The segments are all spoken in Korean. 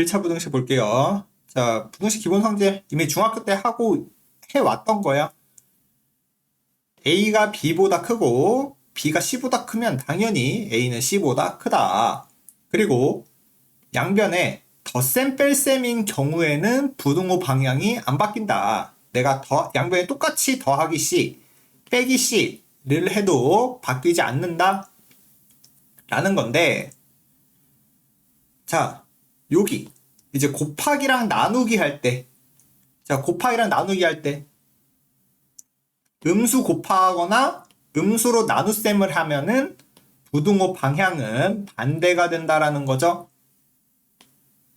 1차 부등식 볼게요. 자, 부등식 기본 성질 이미 중학교 때 하고 해왔던 거야. A가 B보다 크고 B가 C보다 크면 당연히 A는 C보다 크다. 그리고 양변에 덧셈 뺄셈인 경우에는 부등호 방향이 안 바뀐다. 내가 양변에 똑같이 더하기 C, 빼기 C를 해도 바뀌지 않는다. 라는 건데, 자, 여기 이제 곱하기랑 나누기 할 때, 자, 곱하기랑 나누기 할 때, 음수 곱하거나 음수로 나눗셈을 하면은 부등호 방향은 반대가 된다라는 거죠.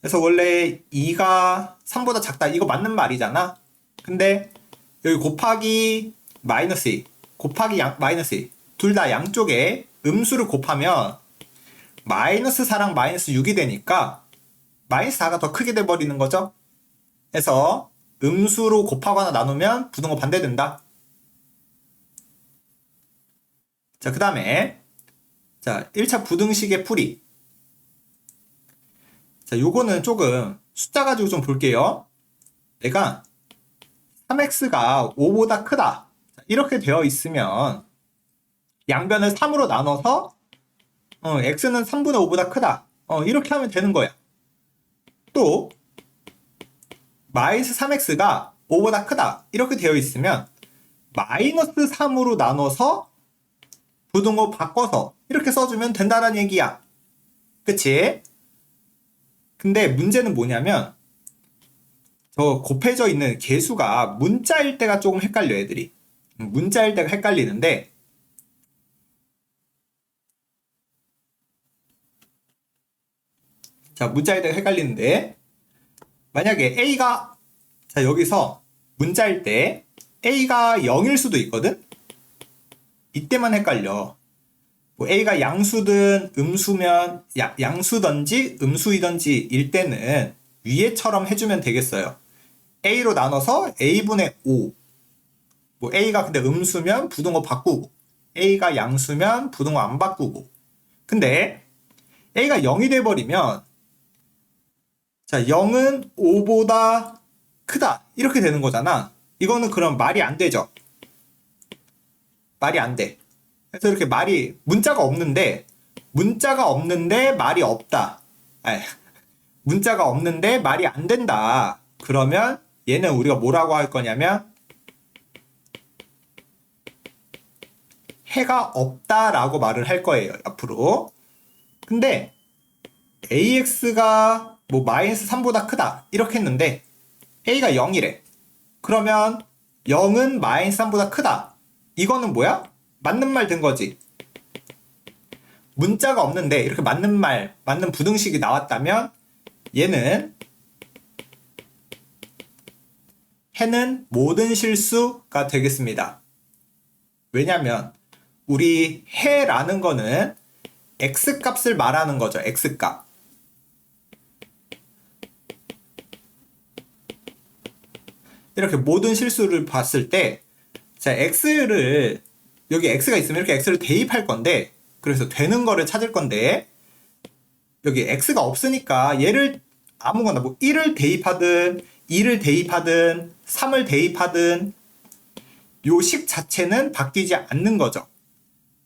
그래서 원래 2가 3보다 작다, 이거 맞는 말이잖아. 근데 여기 곱하기 마이너스 2, 곱하기 마이너스 2, 둘 다 양쪽에 음수를 곱하면 마이너스 4랑 마이너스 6이 되니까 마이너스 4가 더 크게 돼버리는 거죠. 그래서 음수로 곱하거나 나누면 부등호 반대된다. 자, 그 다음에 자 1차 부등식의 풀이. 자, 요거는 조금 숫자 가지고 좀 볼게요. 내가 3x가 5보다 크다, 이렇게 되어 있으면 양변을 3으로 나눠서 x는 3분의 5보다 크다, 이렇게 하면 되는 거야. 또 마이너스 3x가 5보다 크다, 이렇게 되어 있으면 마이너스 3으로 나눠서 부등호 바꿔서 이렇게 써주면 된다는 얘기야. 그치? 근데 문제는 뭐냐면 저 곱해져 있는 개수가 문자일 때가 조금 헷갈려, 애들이. 문자일 때가 헷갈리는데, 자, 문자일 때가 헷갈리는데, 만약에 A가, 자, 여기서 문자일 때 A가 0일 수도 있거든? 이때만 헷갈려. 뭐 A가 양수든 음수면, 양수든지 음수이든지 일 때는 위에처럼 해주면 되겠어요. A로 나눠서 A분의 5. 뭐 A가 근데 음수면 부등호 바꾸고, A가 양수면 부등호 안 바꾸고. 근데 A가 0이 돼버리면, 자, 0은 5보다 크다, 이렇게 되는 거잖아. 이거는 그럼 말이 안 되죠. 말이 안 돼. 그래서 이렇게 문자가 없는데 말이 없다. 아니, 문자가 없는데 말이 안 된다. 그러면 얘는 우리가 뭐라고 할 거냐면 해가 없다라고 말을 할 거예요, 앞으로. 근데 AX가 뭐 마이너스 3보다 크다, 이렇게 했는데 A가 0이래. 그러면 0은 마이너스 3보다 크다. 이거는 뭐야? 맞는 말 된 거지. 문자가 없는데 이렇게 맞는 말, 맞는 부등식이 나왔다면 얘는 해는 모든 실수가 되겠습니다. 왜냐면 우리 해라는 거는 x값을 말하는 거죠. x값. 이렇게 모든 실수를 봤을 때, 자, x를, 여기 x가 있으면 이렇게 x를 대입할 건데, 그래서 되는 거를 찾을 건데, 여기 x가 없으니까 얘를 아무거나 뭐 1을 대입하든 2를 대입하든 3을 대입하든 요 식 자체는 바뀌지 않는 거죠.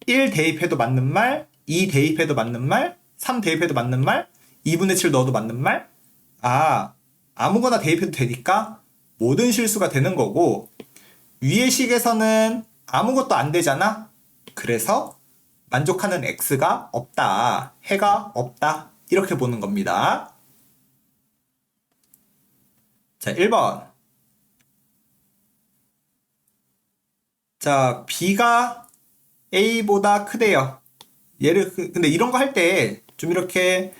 1 대입해도 맞는 말, 2 대입해도 맞는 말, 3 대입해도 맞는 말, 2분의 7 넣어도 맞는 말. 아무거나 대입해도 되니까 모든 실수가 되는 거고, 위의 식에서는 아무것도 안 되잖아. 그래서 만족하는 x가 없다, 해가 없다, 이렇게 보는 겁니다. 자, 1번. 자, b가 a보다 크대요. 근데 이런 거 할 때 좀 이렇게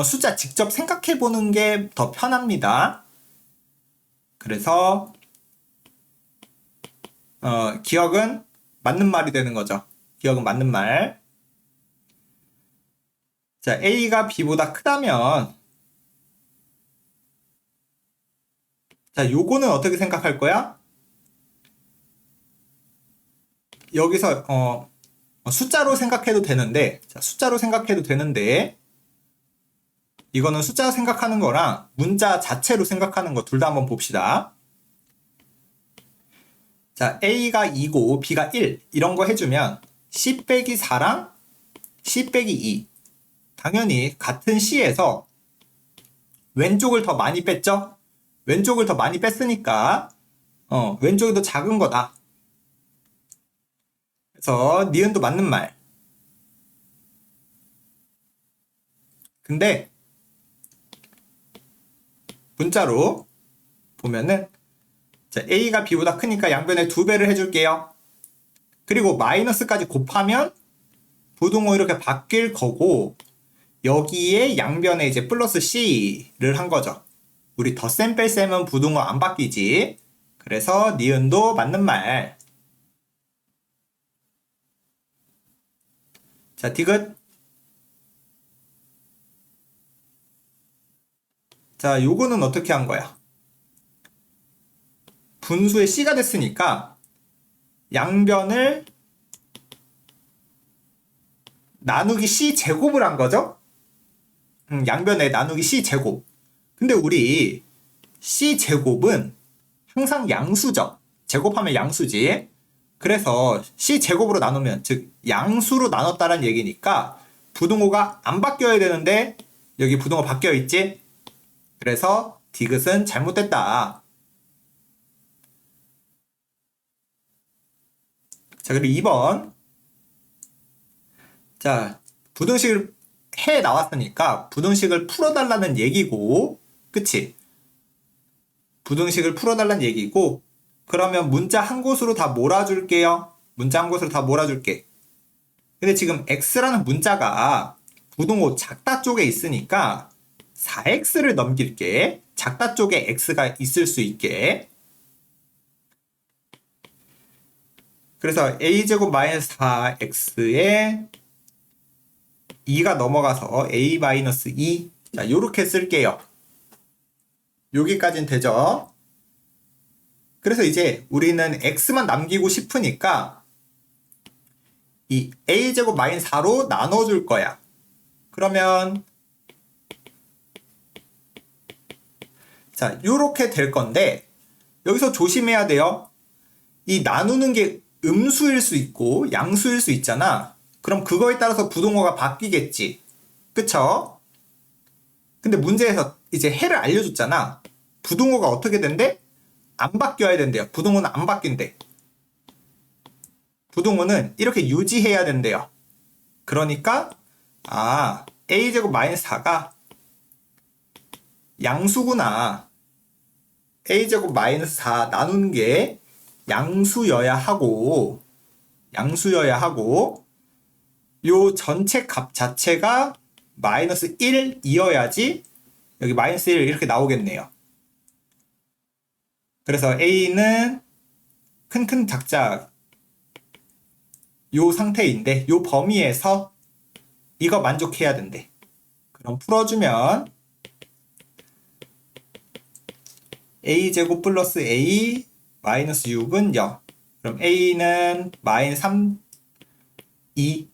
숫자 직접 생각해 보는 게 더 편합니다. 그래서 기억은 맞는 말이 되는 거죠. 기억은 맞는 말. 자, A가 B보다 크다면, 자, 요거는 어떻게 생각할 거야? 여기서 숫자로 생각해도 되는데, 자, 숫자로 생각해도 되는데, 이거는 숫자 생각하는 거랑 문자 자체로 생각하는 거 둘 다 한번 봅시다. 자, A가 2고 B가 1 이런 거 해주면 C 빼기 4랑 C 빼기 2 당연히 같은 C에서 왼쪽을 더 많이 뺐죠? 왼쪽을 더 많이 뺐으니까 왼쪽이 더 작은 거다. 그래서 니은도 맞는 말. 근데 문자로 보면은 자, A가 B보다 크니까 양변에 2배를 해줄게요. 그리고 마이너스까지 곱하면 부등호 이렇게 바뀔 거고 여기에 양변에 이제 플러스 C를 한 거죠. 우리 덧셈 뺄셈은 부등호 안 바뀌지. 그래서 니은도 맞는 말. 자, 디귿. 자, 요거는 어떻게 한 거야? 분수의 C가 됐으니까 양변을 나누기 C 제곱을 한 거죠? 양변에 나누기 C 제곱. 근데 우리 C 제곱은 항상 양수죠. 제곱하면 양수지. 그래서 C 제곱으로 나누면 즉 양수로 나눴다는 얘기니까 부등호가 안 바뀌어야 되는데 여기 부등호 바뀌어 있지? 그래서 디귿은 잘못됐다. 자, 그리고 2번. 자, 부등식을 해 나왔으니까 부등식을 풀어달라는 얘기고, 그치? 부등식을 풀어달라는 얘기고, 그러면 문자 한 곳으로 다 몰아줄게요. 문자 한 곳으로 다 몰아줄게. 근데 지금 x라는 문자가 부등호 작다 쪽에 있으니까 4x를 넘길게. 작다 쪽에 x가 있을 수 있게. 그래서 a제곱 마이너스 4x에 2가 넘어가서 a 마이너스 2. 자, 요렇게 쓸게요. 여기까지는 되죠? 그래서 이제 우리는 x만 남기고 싶으니까 이 a제곱 마이너스 4로 나눠줄 거야. 그러면 자, 요렇게 될 건데 여기서 조심해야 돼요. 이 나누는 게 음수일 수 있고 양수일 수 있잖아. 그럼 그거에 따라서 부등호가 바뀌겠지. 그쵸? 근데 문제에서 이제 해를 알려줬잖아. 부등호가 어떻게 된대? 안 바뀌어야 된대요. 부등호는 안 바뀐대. 부등호는 이렇게 유지해야 된대요. 그러니까 a제곱 마이너스 4가 양수구나. a제곱 마이너스 4 나누는 게 양수여야 하고 요 전체 값 자체가 마이너스 1이어야지 여기 마이너스 1 이렇게 나오겠네요. 그래서 a는 큰 작작 요 상태인데 요 범위에서 이거 만족해야 된대. 그럼 풀어주면 a제곱 플러스 a 마이너스 6은 0. 그럼 a는 마이너스 3, 2.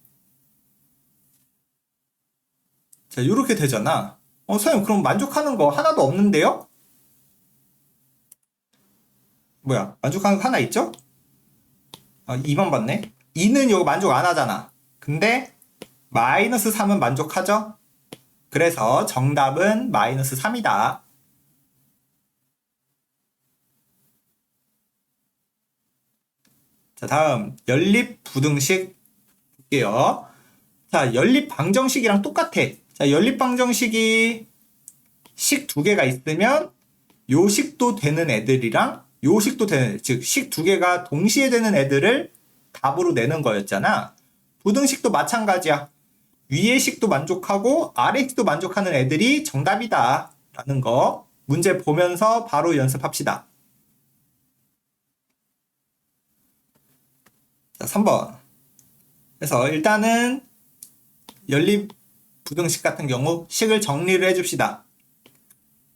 자, 이렇게 되잖아. 선생님, 그럼 만족하는 거 하나도 없는데요? 뭐야, 만족하는 거 하나 있죠? 2만 봤네. 2는 이거 만족 안 하잖아. 근데 마이너스 3은 만족하죠? 그래서 정답은 마이너스 3이다. 자, 다음 연립 부등식 볼게요. 자, 연립 방정식이랑 똑같아. 자, 연립 방정식이 식 두 개가 있으면 요 식도 되는 애들이랑 요 식도 되는, 즉 식 두 개가 동시에 되는 애들을 답으로 내는 거였잖아. 부등식도 마찬가지야. 위의 식도 만족하고 아래 식도 만족하는 애들이 정답이다 라는 거 문제 보면서 바로 연습합시다. 자, 3번. 그래서 일단은 연립 부등식 같은 경우 식을 정리를 해줍시다.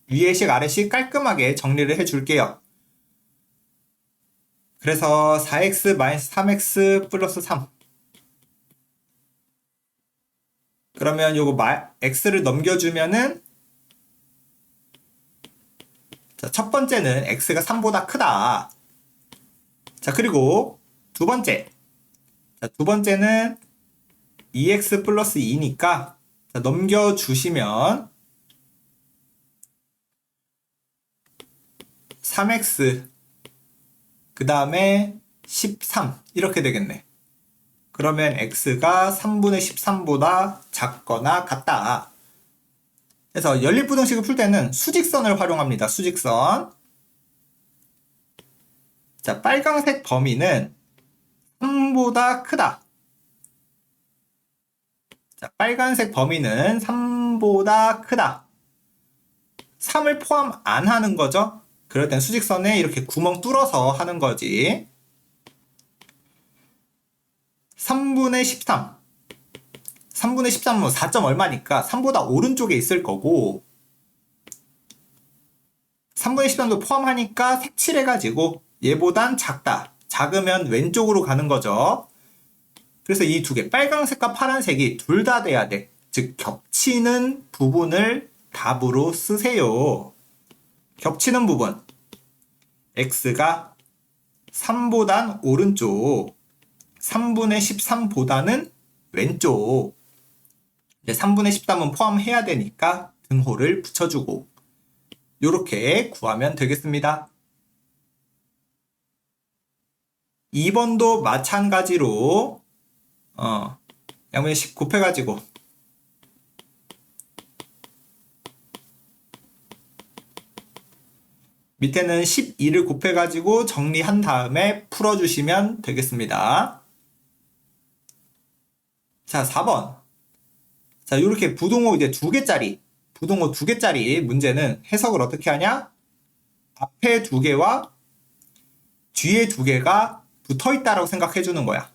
위의 식, 아래 식 깔끔하게 정리를 해줄게요. 그래서 4x 마이너스 3x 플러스 3. 그러면 요거 x를 넘겨주면은 자, 첫 번째는 x가 3보다 크다. 자, 그리고 두 번째. 자, 두 번째는 2x 플러스 2니까 자, 넘겨주시면 3x 그 다음에 13 이렇게 되겠네. 그러면 x가 3분의 13보다 작거나 같다. 그래서 연립부등식을 풀 때는 수직선을 활용합니다. 수직선. 자, 빨강색 범위는 3보다 크다. 자, 빨간색 범위는 3보다 크다. 3을 포함 안 하는 거죠. 그럴 땐 수직선에 이렇게 구멍 뚫어서 하는 거지. 3분의 13. 3분의 13은 4점 얼마니까 3보다 오른쪽에 있을 거고 3분의 13도 포함하니까 색칠해가지고 얘보단 작다. 작으면 왼쪽으로 가는 거죠. 그래서 이 두 개, 빨강색과 파란색이 둘 다 돼야 돼. 즉 겹치는 부분을 답으로 쓰세요. 겹치는 부분. x가 3보단 오른쪽, 3분의 13보다는 왼쪽. 3분의 13은 포함해야 되니까 등호를 붙여주고 이렇게 구하면 되겠습니다. 2번도 마찬가지로 양면에 10 곱해가지고 밑에는 12를 곱해가지고 정리한 다음에 풀어주시면 되겠습니다. 자, 4번. 자, 이렇게 부동호 이제 부동호 두 개짜리 문제는 해석을 어떻게 하냐? 앞에 두 개와 뒤에 두 개가 붙어 있다라고 생각해 주는 거야.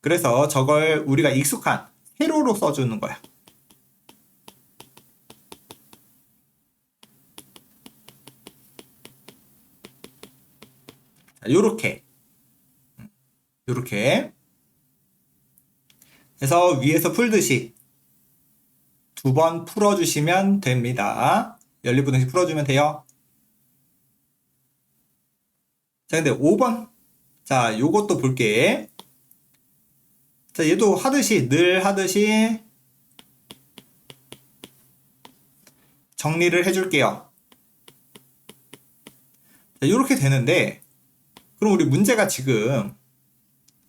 그래서 저걸 우리가 익숙한 세로로 써주는 거야. 자, 요렇게 해서 위에서 풀듯이 두 번 풀어주시면 됩니다. 연립부등식 풀어주면 돼요. 자, 근데 5번. 자, 요것도 볼게. 자, 얘도 늘 하듯이 정리를 해줄게요. 자, 요렇게 되는데, 그럼 우리 문제가 지금,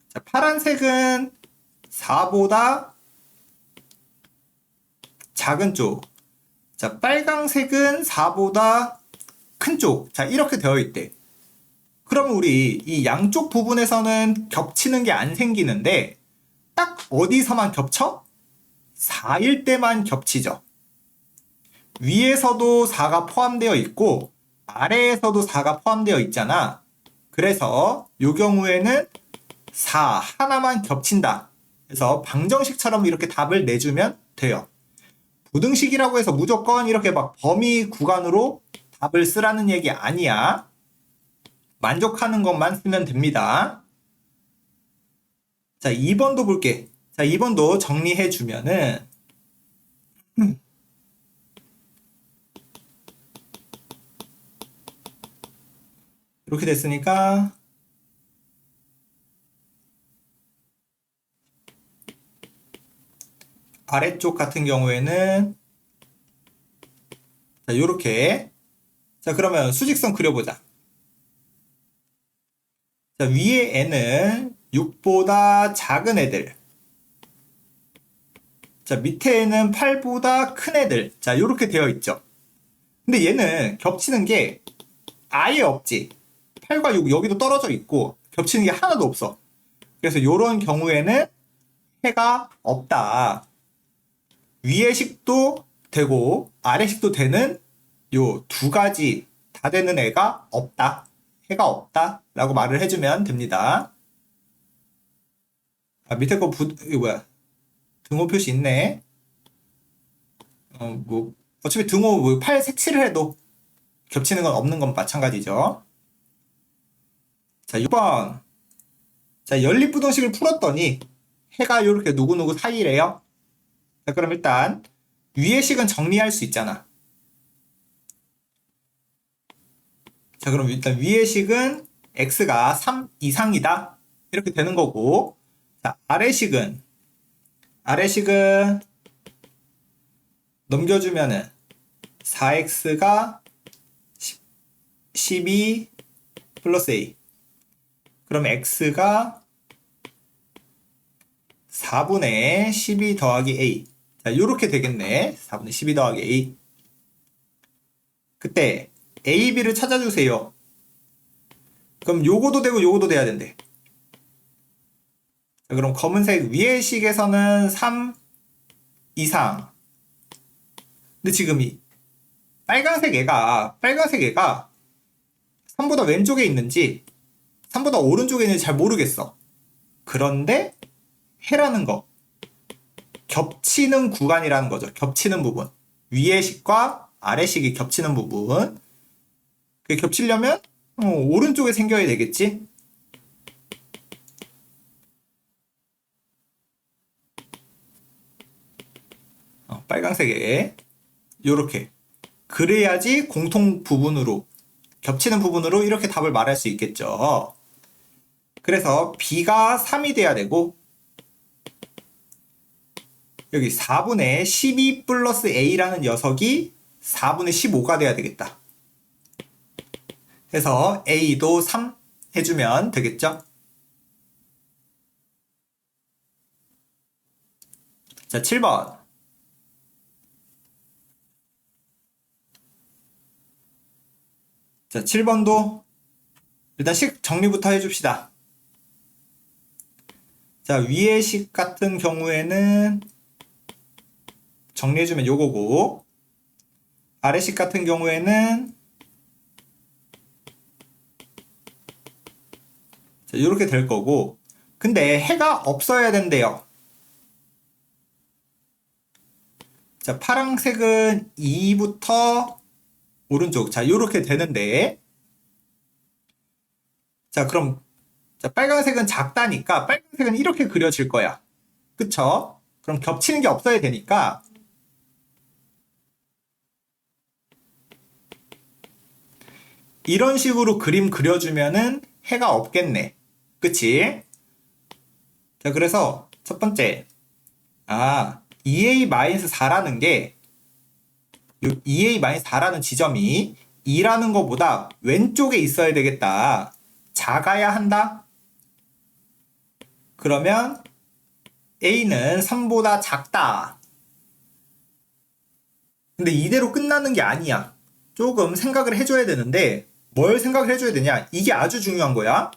자, 파란색은 4보다 작은 쪽. 자, 빨강색은 4보다 큰 쪽. 자, 이렇게 되어 있대. 그러면 우리 이 양쪽 부분에서는 겹치는 게 안 생기는데 딱 어디서만 겹쳐? 4일 때만 겹치죠. 위에서도 4가 포함되어 있고 아래에서도 4가 포함되어 있잖아. 그래서 이 경우에는 4 하나만 겹친다. 그래서 방정식처럼 이렇게 답을 내주면 돼요. 부등식이라고 해서 무조건 이렇게 막 범위 구간으로 답을 쓰라는 얘기 아니야. 만족하는 것만 쓰면 됩니다. 자, 2번도 볼게. 자, 2번도 정리해 주면은 이렇게 됐으니까 아래쪽 같은 경우에는 자, 요렇게. 자, 그러면 수직선 그려보자. 자, 위에 n은 6보다 작은 애들. 자, 밑에는 8보다 큰 애들. 자, 요렇게 되어 있죠. 근데 얘는 겹치는 게 아예 없지. 8과 6 여기도 떨어져 있고 겹치는 게 하나도 없어. 그래서 요런 경우에는 해가 없다. 위의 식도 되고 아래 식도 되는 요 두 가지 다 되는 애가 없다. 해가 없다 라고 말을 해주면 됩니다. 아, 밑에 거 이거 뭐야, 등호 표시 있네. 어차피 등호 팔 색칠을 해도 겹치는 건 없는 건 마찬가지죠. 자, 6번. 자, 연립부등식을 풀었더니 해가 이렇게 누구누구 사이래요. 자, 그럼 일단 위의 식은 정리할 수 있잖아. 자, 그럼 일단 위의 식은 x가 3 이상이다. 이렇게 되는 거고, 자, 아래 식은 넘겨주면은 4x가 12 플러스 a. 그럼 x가 4분의 12 더하기 a. 자, 요렇게 되겠네. 4분의 12 더하기 a. 그때 a, b를 찾아주세요. 그럼 요거도 되고 요거도 돼야 된대. 자, 그럼 검은색 위의 식에서는 3 이상. 근데 지금 이 빨간색 애가 3보다 왼쪽에 있는지 3보다 오른쪽에 있는지 잘 모르겠어. 그런데 해라는 거, 겹치는 구간이라는 거죠. 겹치는 부분. 위의 식과 아래 식이 겹치는 부분. 그게 겹치려면 오른쪽에 생겨야 되겠지. 빨간색에 요렇게. 그래야지 공통 부분으로, 겹치는 부분으로 이렇게 답을 말할 수 있겠죠. 그래서 b가 3이 돼야 되고, 여기 4분의 12 플러스 a라는 녀석이 4분의 15가 돼야 되겠다. 그래서 a도 3 해주면 되겠죠. 자, 7번. 자, 7번도 일단 식 정리부터 해줍시다. 자, 위의 식 같은 경우에는 정리해주면 요거고, 아래 식 같은 경우에는 자, 요렇게 될 거고, 근데 해가 없어야 된대요. 자, 파란색은 2부터 오른쪽. 자, 요렇게 되는데, 자, 그럼, 자, 빨간색은 작다니까, 빨간색은 이렇게 그려질 거야. 그쵸? 그럼 겹치는 게 없어야 되니까, 이런 식으로 그림 그려주면은 해가 없겠네. 그치? 자, 그래서 첫 번째, 2a-4라는 게, 2a-4라는 지점이 2라는 것보다 왼쪽에 있어야 되겠다. 작아야 한다? 그러면 a는 3보다 작다. 근데 이대로 끝나는 게 아니야. 조금 생각을 해줘야 되는데, 뭘 생각을 해줘야 되냐? 이게 아주 중요한 거야.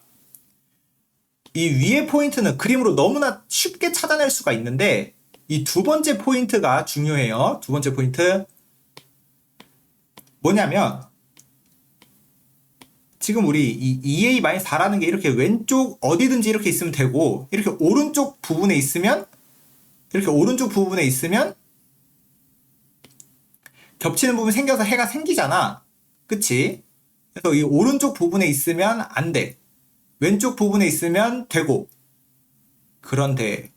이 위의 포인트는 그림으로 너무나 쉽게 찾아낼 수가 있는데, 이 두 번째 포인트가 중요해요. 두 번째 포인트. 뭐냐면, 지금 우리 이 2a-4라는 게 이렇게 왼쪽 어디든지 이렇게 있으면 되고, 이렇게 오른쪽 부분에 있으면, 겹치는 부분이 생겨서 해가 생기잖아. 그치? 그래서 이 오른쪽 부분에 있으면 안 돼. 왼쪽 부분에 있으면 되고. 그런데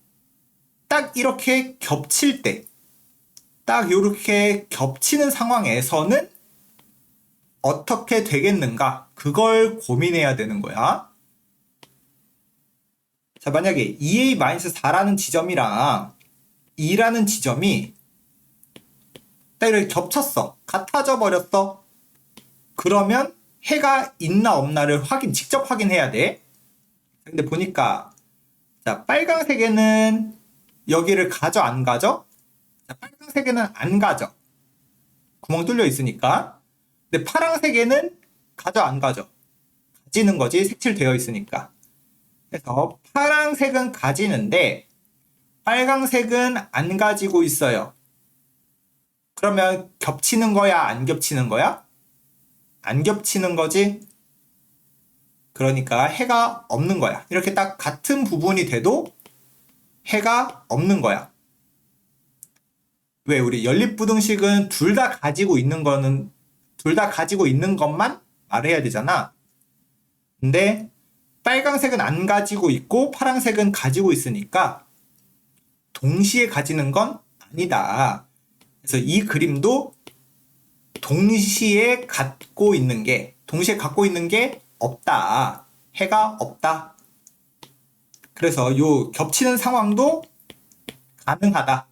딱 이렇게 겹칠 때, 딱 이렇게 겹치는 상황에서는 어떻게 되겠는가? 그걸 고민해야 되는 거야. 자, 만약에 2a-4라는 지점이랑 2라는 지점이 딱 이렇게 겹쳤어. 같아져 버렸어. 그러면 해가 있나 없나를 직접 확인해야 돼. 근데 보니까, 자, 빨강색에는 여기를 가져, 안 가져? 자, 빨강색에는 안 가져. 구멍 뚫려 있으니까. 근데 파란색에는 가져, 안 가져? 가지는 거지, 색칠되어 있으니까. 그래서 파란색은 가지는데, 빨강색은 안 가지고 있어요. 그러면 겹치는 거야, 안 겹치는 거야? 안 겹치는 거지? 그러니까 해가 없는 거야. 이렇게 딱 같은 부분이 돼도 해가 없는 거야. 왜? 우리 연립부등식은 둘 다 가지고 있는 것만 말해야 되잖아. 근데 빨강색은 안 가지고 있고 파란색은 가지고 있으니까 동시에 가지는 건 아니다. 그래서 이 그림도 동시에 갖고 있는 게 동시에 갖고 있는 게 없다. 해가 없다. 그래서 요 겹치는 상황도 가능하다.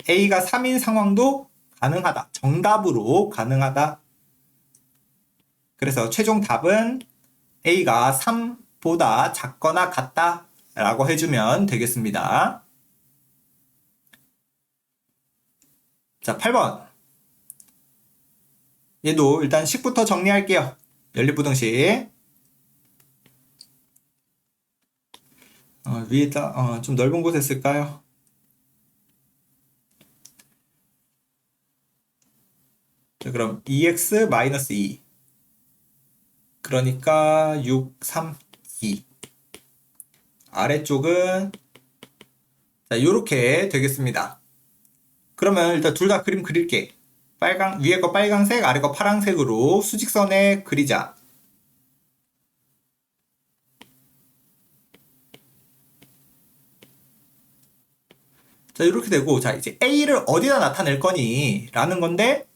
A가 3인 상황도 가능하다. 정답으로 가능하다. 그래서 최종 답은 A가 3보다 작거나 같다 라고 해주면 되겠습니다. 자, 8번. 얘도 일단 식부터 정리할게요. 연립부등식. 위에다 좀 넓은 곳에 쓸까요? 자, 그럼 2x-2 그러니까 6, 3, 2 아래쪽은 자, 요렇게 되겠습니다. 그러면 일단 둘 다 그림 그릴게. 위에 거 빨강색, 아래 거 파란색으로 수직선에 그리자. 자, 이렇게 되고, 자, 이제 A를 어디다 나타낼 거니? 라는 건데,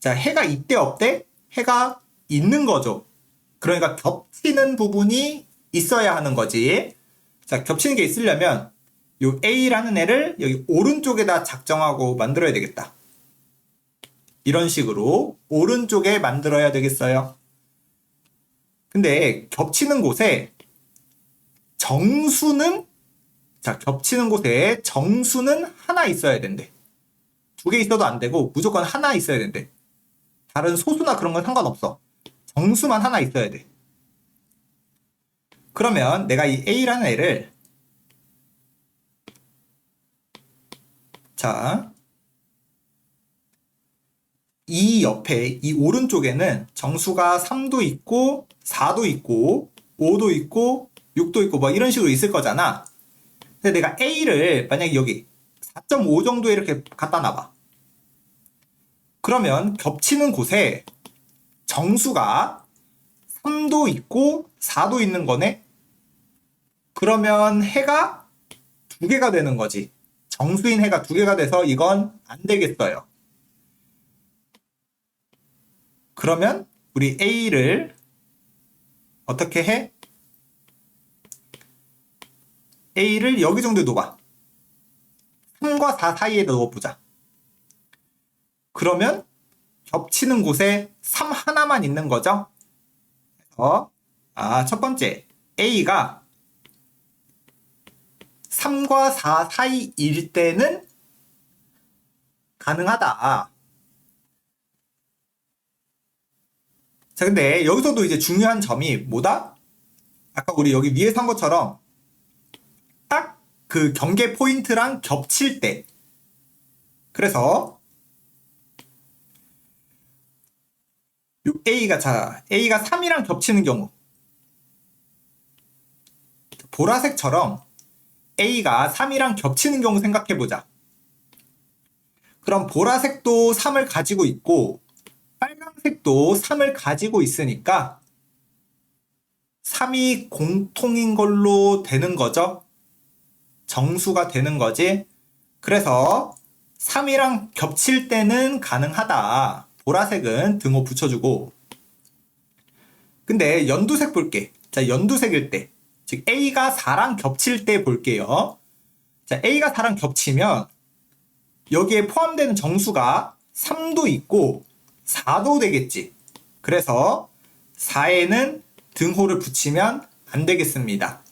자, 해가 있대, 없대? 해가 있는 거죠. 그러니까 겹치는 부분이 있어야 하는 거지. 자, 겹치는 게 있으려면, 요 A라는 애를 여기 오른쪽에다 작정하고 만들어야 되겠다. 이런 식으로 오른쪽에 만들어야 되겠어요. 근데 겹치는 곳에 정수는 자, 겹치는 곳에 정수는 하나 있어야 된대. 두 개 있어도 안 되고 무조건 하나 있어야 된대. 다른 소수나 그런 건 상관없어. 정수만 하나 있어야 돼. 그러면 내가 이 A라는 애를 자, 이 옆에 이 오른쪽에는 정수가 3도 있고 4도 있고 5도 있고 6도 있고 뭐 이런 식으로 있을 거잖아. 근데 내가 A를 만약에 여기 4.5 정도에 이렇게 갖다 놔봐. 그러면 겹치는 곳에 정수가 3도 있고 4도 있는 거네? 그러면 해가 두 개가 되는 거지. 정수인 해가 두 개가 돼서 이건 안 되겠어요. 그러면 우리 A를 어떻게 해? A를 여기 정도에 놓아. 3과 4 사이에 넣어보자. 그러면 겹치는 곳에 3 하나만 있는 거죠. 그래서 첫 번째 A가 3과 4 사이일 때는 가능하다. 자, 근데 여기서도 이제 중요한 점이 뭐다? 아까 우리 여기 위에 산 것처럼 딱 그 경계 포인트랑 겹칠 때. 그래서 A가 3이랑 겹치는 경우. 보라색처럼 A가 3이랑 겹치는 경우 생각해보자. 그럼 보라색도 3을 가지고 있고 빨간색도 3을 가지고 있으니까 3이 공통인 걸로 되는 거죠. 정수가 되는 거지. 그래서 3이랑 겹칠 때는 가능하다. 보라색은 등호 붙여주고. 근데 연두색 볼게. 자, 연두색일 때. 즉 A가 4랑 겹칠 때 볼게요. 자, A가 4랑 겹치면 여기에 포함되는 정수가 3도 있고 4도 되겠지. 그래서 4에는 등호를 붙이면 안 되겠습니다.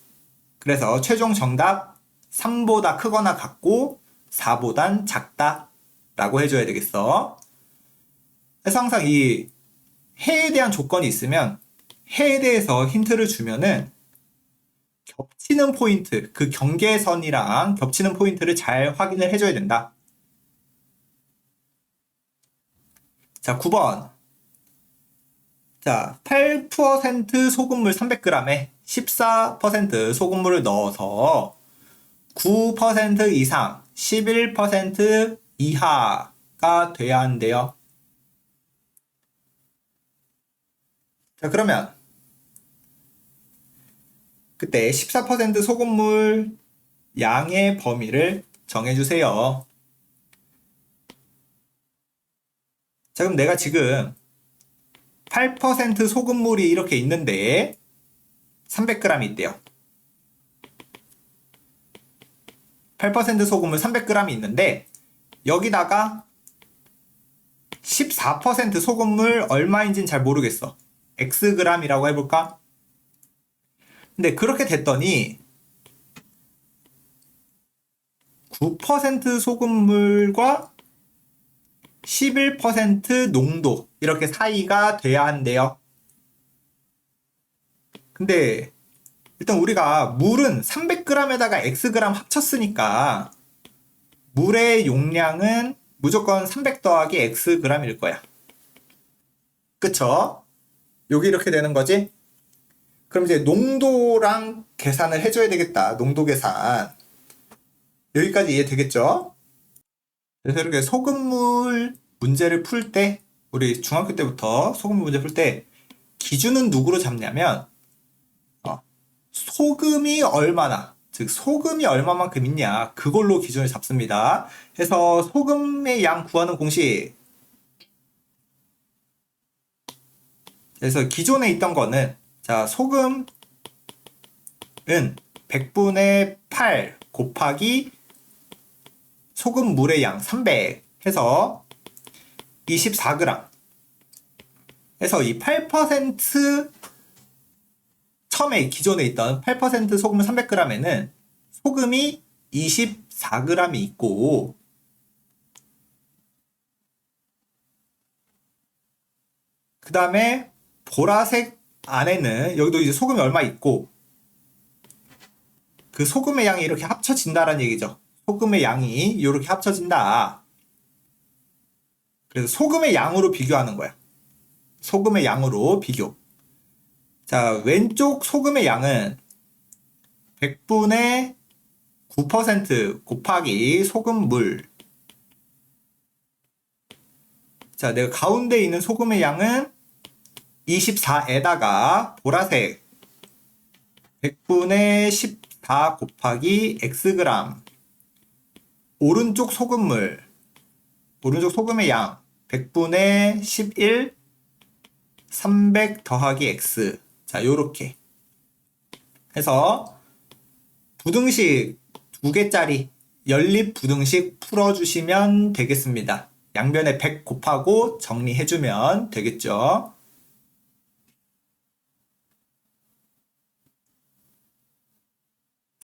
그래서 최종 정답 3보다 크거나 같고 4보단 작다 라고 해줘야 되겠어. 그래서 항상 이 해에 대한 조건이 있으면 해에 대해서 힌트를 주면은 겹치는 포인트, 그 경계선이랑 겹치는 포인트를 잘 확인을 해줘야 된다. 자, 9번. 자, 8% 소금물 300g에 14% 소금물을 넣어서 9% 이상, 11% 이하가 돼야 한대요. 자, 그러면 그때 14% 소금물 양의 범위를 정해주세요. 자, 그럼 내가 지금 8% 소금물이 이렇게 있는데 300g이 있대요. 8% 소금물 300g이 있는데 여기다가 14% 소금물 얼마인지는 잘 모르겠어. Xg이라고 해볼까? 근데 그렇게 됐더니 9% 소금물과 11% 농도 이렇게 사이가 돼야 한대요. 근데 일단 우리가 물은 300g에다가 Xg 합쳤으니까 물의 용량은 무조건 300 더하기 Xg일 거야. 그쵸? 여기 이렇게 되는 거지? 그럼 이제 농도랑 계산을 해줘야 되겠다. 농도 계산. 여기까지 이해되겠죠? 그래서 이렇게 소금물 문제를 풀 때, 우리 중학교 때부터 소금물 문제 풀 때 기준은 누구로 잡냐면 소금이 얼마나, 즉 소금이 얼마만큼 있냐, 그걸로 기준을 잡습니다. 그래서 소금의 양 구하는 공식, 그래서 기존에 있던 거는 자 소금은 100분의 8 곱하기 소금물의 양 300 해서 24g 해서 이 8% 처음에 기존에 있던 8% 소금물 300g에는 소금이 24g이 있고 그 다음에 보라색 안에는 여기도 이제 소금이 얼마 있고 그 소금의 양이 이렇게 합쳐진다라는 얘기죠. 소금의 양이 이렇게 합쳐진다. 그래서 소금의 양으로 비교하는 거야. 소금의 양으로 비교. 자, 왼쪽 소금의 양은 100분의 9% 곱하기 소금물. 자, 내가 가운데 있는 소금의 양은 24에다가 보라색 100분의 14 곱하기 Xg. 오른쪽 소금물, 오른쪽 소금의 양 100분의 11 300 더하기 X. 자, 요렇게 해서 부등식 2개짜리 연립 부등식 풀어주시면 되겠습니다. 양변에 100 곱하고 정리해주면 되겠죠.